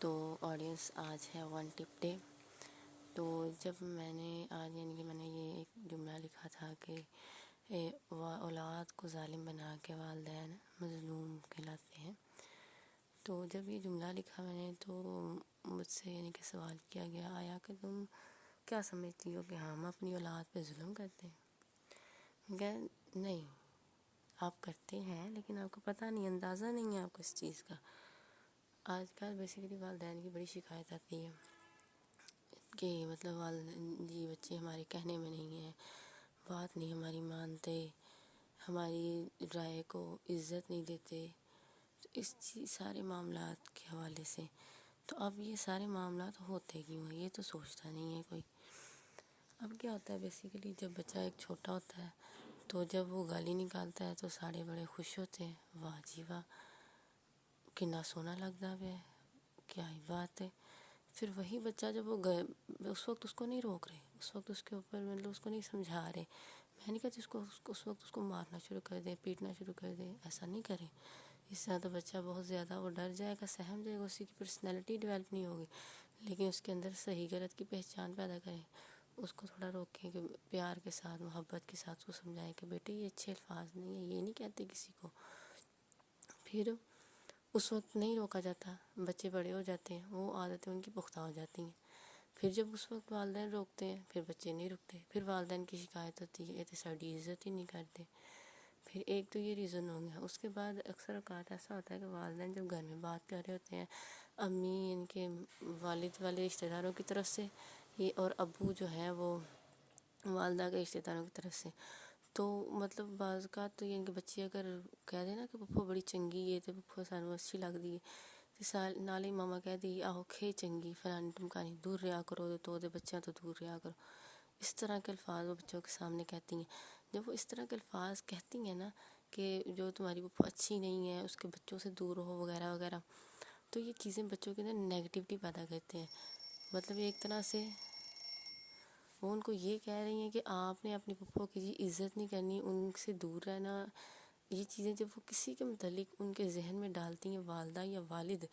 تو آڈینس آج ہے ون ٹپ ڈے۔ تو جب میں نے آج یعنی کہ میں نے یہ ایک جملہ لکھا تھا کہ اولاد کو ظالم بنا کے والدین مظلوم کہلاتے ہیں، تو جب یہ جملہ لکھا میں نے تو مجھ سے یعنی کہ سوال کیا گیا، آیا کہ تم کیا سمجھتی ہو کہ ہم اپنی اولاد پہ ظلم کرتے ہیں؟ کہ نہیں، آپ کرتے ہیں لیکن آپ کو پتہ نہیں، اندازہ نہیں ہے آپ کو اس چیز کا۔ آج کل بیسیکلی والدین کی بڑی شکایت آتی ہے کہ مطلب والدین جی بچے ہمارے کہنے میں نہیں ہیں، بات نہیں ہماری مانتے، ہماری رائے کو عزت نہیں دیتے، تو اس سارے معاملات کے حوالے سے تو اب یہ سارے معاملات ہوتے کیوں ہیں، یہ تو سوچتا نہیں ہے کوئی۔ اب کیا ہوتا ہے بیسیکلی جب بچہ ایک چھوٹا ہوتا ہے تو جب وہ گالی نکالتا ہے تو سارے بڑے خوش ہوتے ہیں، واہ جی واہ کنا سونا لگتا ہے، کیا ہی بات ہے۔ پھر وہی بچہ جب وہ اس وقت اس کو نہیں روک رہے، اس وقت اس کے اوپر مطلب اس کو نہیں سمجھا رہے، میں نہیں کہتی اس وقت اس کو مارنا شروع کر دیں، پیٹنا شروع کر دیں، ایسا نہیں کریں۔ اس سے تو بچہ بہت زیادہ وہ ڈر جائے گا، سہم جائے گا، اسی کی پرسنالٹی ڈیولپ نہیں ہوگی، لیکن اس کے اندر صحیح غلط کی پہچان پیدا کریں، اس کو تھوڑا روکیں کہ پیار کے ساتھ محبت کے ساتھ اس کو سمجھائیں کہ بیٹے یہ اچھے الفاظ نہیں ہیں، یہ نہیں کہتے کسی کو۔ پھر اس وقت نہیں روکا جاتا، بچے بڑے ہو جاتے ہیں، وہ عادتیں ان کی پختہ ہو جاتی ہیں، پھر جب اس وقت والدین روکتے ہیں پھر بچے نہیں رکتے، پھر والدین کی شکایت ہوتی ہے یہ ساڈی عزت ہی نہیں کرتے۔ پھر ایک تو یہ ریزن ہو گیا، اس کے بعد اکثر اوقات ایسا ہوتا ہے کہ والدین جب گھر میں بات کر رہے ہوتے ہیں، امی ان کے والد والے رشتہ داروں کی طرف سے یہ اور ابو جو ہے وہ والدہ کے رشتہ داروں کی طرف سے، تو مطلب بعض کا تو یہ کہ بچے اگر کہہ دیں نا کہ پپھو بڑی چنگی ہے تو پپھو سانو اچھی لگتی ہے، نال ہی ماما کہہ دی آہو کھے چنگی فلانی ٹمکانی دور رہا کرو تو دے بچیاں تو دور رہا کرو، اس طرح کے الفاظ وہ بچوں کے سامنے کہتی ہیں۔ جب وہ اس طرح کے الفاظ کہتی ہیں نا کہ جو تمہاری پپھو اچھی نہیں ہے، اس کے بچوں سے دور ہو وغیرہ وغیرہ، تو یہ چیزیں بچوں کے اندر نیگیٹیوٹی پیدا کرتے ہیں۔ مطلب ایک طرح سے وہ ان کو یہ کہہ رہی ہیں کہ آپ نے اپنی پپھو کی جی عزت نہیں کرنی، ان سے دور رہنا۔ یہ چیزیں جب وہ کسی کے متعلق ان کے ذہن میں ڈالتی ہیں، والدہ یا والد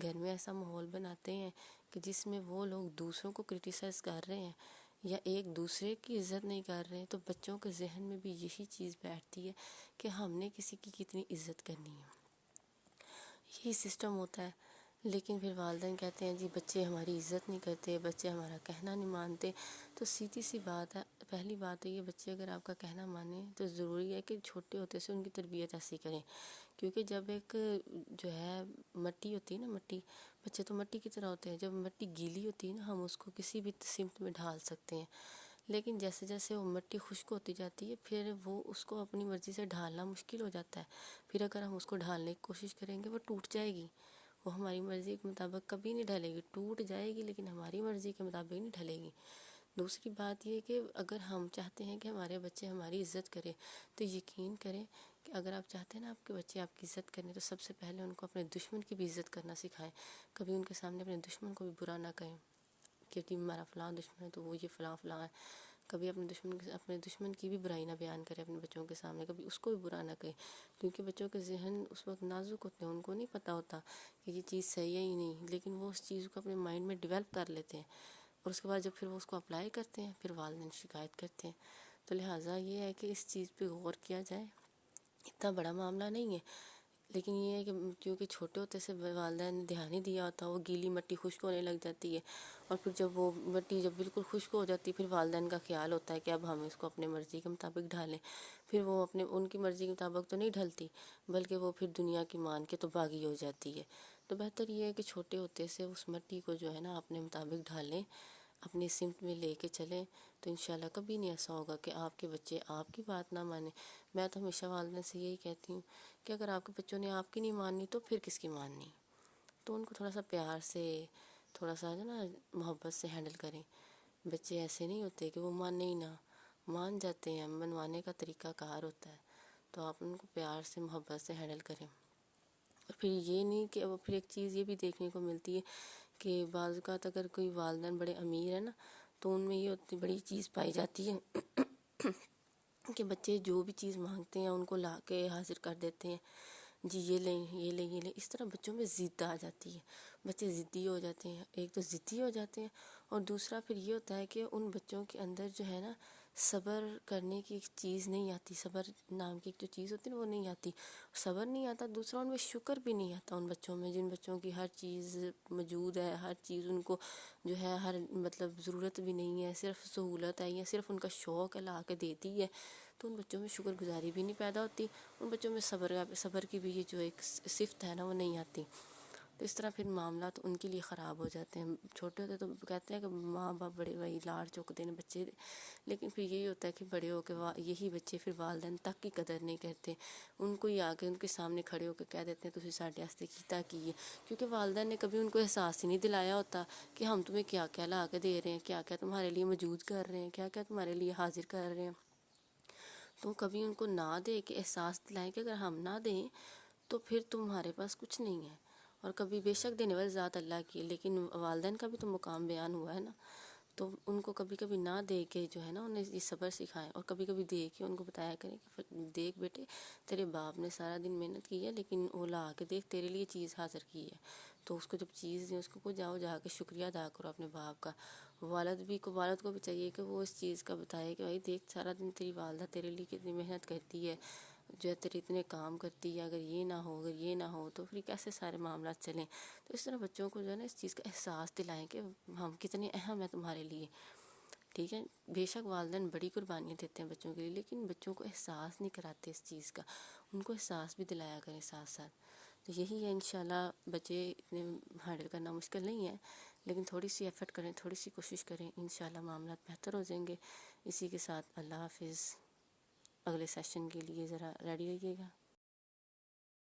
گھر میں ایسا ماحول بناتے ہیں کہ جس میں وہ لوگ دوسروں کو کرٹیسائز کر رہے ہیں یا ایک دوسرے کی عزت نہیں کر رہے ہیں، تو بچوں کے ذہن میں بھی یہی چیز بیٹھتی ہے کہ ہم نے کسی کی کتنی عزت کرنی ہے، یہی سسٹم ہوتا ہے۔ لیکن پھر والدین کہتے ہیں جی بچے ہماری عزت نہیں کرتے، بچے ہمارا کہنا نہیں مانتے، تو سیدھی سی بات ہے، پہلی بات ہے یہ بچے اگر آپ کا کہنا مانیں تو ضروری ہے کہ چھوٹے ہوتے سے ان کی تربیت ایسی کریں، کیونکہ جب ایک جو ہے مٹی ہوتی ہے نا، مٹی بچے تو مٹی کی طرح ہوتے ہیں، جب مٹی گیلی ہوتی ہے نا ہم اس کو کسی بھی سمت میں ڈھال سکتے ہیں، لیکن جیسے جیسے وہ مٹی خشک ہوتی جاتی ہے پھر وہ اس کو اپنی مرضی سے ڈھالنا مشکل ہو جاتا ہے، پھر اگر ہم اس کو ڈھالنے کی کوشش کریں گے وہ ٹوٹ جائے گی، وہ ہماری مرضی کے مطابق کبھی نہیں ڈھلے گی، ٹوٹ جائے گی لیکن ہماری مرضی کے مطابق نہیں ڈھلے گی۔ دوسری بات یہ کہ اگر ہم چاہتے ہیں کہ ہمارے بچے ہماری عزت کریں تو یقین کریں کہ اگر آپ چاہتے ہیں نا آپ کے بچے آپ کی عزت کریں تو سب سے پہلے ان کو اپنے دشمن کی بھی عزت کرنا سکھائیں، کبھی ان کے سامنے اپنے دشمن کو بھی برا نہ کہیں کہ جی ہمارا فلاں دشمن ہے تو وہ یہ فلاں فلاں ہے، کبھی اپنے دشمن کی بھی برائی نہ بیان کرے اپنے بچوں کے سامنے، کبھی اس کو بھی برا نہ کہے، کیونکہ بچوں کے ذہن اس وقت نازک ہوتے ہیں، ان کو نہیں پتہ ہوتا کہ یہ چیز صحیح ہے ہی نہیں، لیکن وہ اس چیز کو اپنے مائنڈ میں ڈیولپ کر لیتے ہیں اور اس کے بعد جب پھر وہ اس کو اپلائی کرتے ہیں پھر والدین شکایت کرتے ہیں۔ تو لہٰذا یہ ہے کہ اس چیز پہ غور کیا جائے، اتنا بڑا معاملہ نہیں ہے، لیکن یہ ہے کہ کیونکہ چھوٹے ہوتے سے والدین نے دھیان نہیں دیا ہوتا، وہ گیلی مٹی خشک ہونے لگ جاتی ہے، اور پھر جب وہ مٹی جب بالکل خشک ہو جاتی ہے پھر والدین کا خیال ہوتا ہے کہ اب ہم اس کو اپنے مرضی کے مطابق ڈھالیں، پھر وہ ان کی مرضی کے مطابق تو نہیں ڈھلتی بلکہ وہ پھر دنیا کی مان کے تو باغی ہو جاتی ہے۔ تو بہتر یہ ہے کہ چھوٹے ہوتے سے اس مٹی کو جو ہے نا اپنے مطابق ڈھالیں، اپنی سمت میں لے کے چلیں، تو انشاءاللہ کبھی نہیں ایسا ہوگا کہ آپ کے بچے آپ کی بات نہ مانیں۔ میں تو ہمیشہ والدین سے یہی کہتی ہوں کہ اگر آپ کے بچوں نے آپ کی نہیں ماننی تو پھر کس کی ماننی، تو ان کو تھوڑا سا پیار سے، تھوڑا سا جو نا محبت سے ہینڈل کریں۔ بچے ایسے نہیں ہوتے کہ وہ مانے ہی نہ، مان جاتے ہیں، منوانے کا طریقہ کار ہوتا ہے، تو آپ ان کو پیار سے محبت سے ہینڈل کریں۔ اور پھر یہ نہیں کہ وہ پھر ایک چیز یہ بھی دیکھنے کو ملتی ہے کہ بعض اوقات اگر کوئی والدین بڑے امیر ہے نا تو ان میں یہ اتنی بڑی چیز پائی جاتی ہے کہ بچے جو بھی چیز مانگتے ہیں ان کو لا کے حاضر کر دیتے ہیں، جی یہ لیں یہ لیں یہ لیں، اس طرح بچوں میں ضد آ جاتی ہے، بچے ضدی ہو جاتے ہیں، ایک تو ضدی ہو جاتے ہیں، اور دوسرا پھر یہ ہوتا ہے کہ ان بچوں کے اندر جو ہے نا صبر کرنے کی ایک چیز نہیں آتی، صبر نام کی ایک جو چیز ہوتی ہے نا وہ نہیں آتی، صبر نہیں آتا، دوسرا ان میں شکر بھی نہیں آتا ان بچوں میں، جن بچوں کی ہر چیز موجود ہے، ہر چیز ان کو جو ہے ہر مطلب ضرورت بھی نہیں ہے، صرف سہولت ہے یا صرف ان کا شوق ہے لا کے دیتی ہے، تو ان بچوں میں شکر گزاری بھی نہیں پیدا ہوتی، ان بچوں میں صبر کی بھی یہ جو ایک صفت ہے نا وہ نہیں آتی، تو اس طرح پھر معاملات ان کے لیے خراب ہو جاتے ہیں۔ چھوٹے ہوتے تو کہتے ہیں کہ ماں باپ بڑے بھائی لاڑ چکتے ہیں بچے، لیکن پھر یہی ہوتا ہے کہ بڑے ہو کے یہی بچے پھر والدین تک کی قدر نہیں کرتے، ان کو ہی آ کے ان کے سامنے کھڑے ہو کے کہہ دیتے ہیں تسی ساڈے واسطے کیتا کی ہے، کیونکہ والدین نے کبھی ان کو احساس ہی نہیں دلایا ہوتا کہ ہم تمہیں کیا کیا لا کے دے رہے ہیں، کیا کیا تمہارے لیے موجود کر رہے ہیں، کیا کیا تمہارے لیے حاضر کر رہے ہیں، تو کبھی ان کو نہ دے کے احساس دلائیں کہ اگر ہم نہ دیں تو پھر تمہارے پاس کچھ نہیں ہے، اور کبھی بے شک دینے والی ذات اللہ کی ہے، لیکن والدین کا بھی تو مقام بیان ہوا ہے نا، تو ان کو کبھی کبھی نہ دے کے جو ہے نا انہیں یہ صبر سکھائیں، اور کبھی کبھی دے کے ان کو بتایا کریں کہ دیکھ بیٹے تیرے باپ نے سارا دن محنت کی ہے، لیکن وہ لا کے دیکھ تیرے لیے چیز حاضر کی ہے، تو اس کو جب چیز دیں اس کو جا کے شکریہ ادا کرو اپنے باپ کا۔ والد کو بھی چاہیے کہ وہ اس چیز کا بتائے کہ بھائی دیکھ سارا دن تیری والدہ تیرے لیے کتنی محنت کرتی ہے، جو ہے تیرے اتنے کام کرتی ہے، اگر یہ نہ ہو تو پھر کیسے سارے معاملات چلیں، تو اس طرح بچوں کو جو ہے نا اس چیز کا احساس دلائیں کہ ہم کتنے اہم ہیں تمہارے لیے، ٹھیک ہے۔ بے شک والدین بڑی قربانیاں دیتے ہیں بچوں کے لیے، لیکن بچوں کو احساس نہیں کراتے اس چیز کا، ان کو احساس بھی دلایا کریں ساتھ ساتھ، تو یہی ہے انشاءاللہ۔ بچے اتنے ہینڈل کرنا مشکل نہیں ہے، لیکن تھوڑی سی ایفرٹ کریں، تھوڑی سی کوشش کریں، انشاءاللہ معاملات بہتر ہو جائیں گے۔ اسی کے ساتھ اللہ حافظ، اگلے سیشن کے لیے ذرا ریڈی ہوئیے گا۔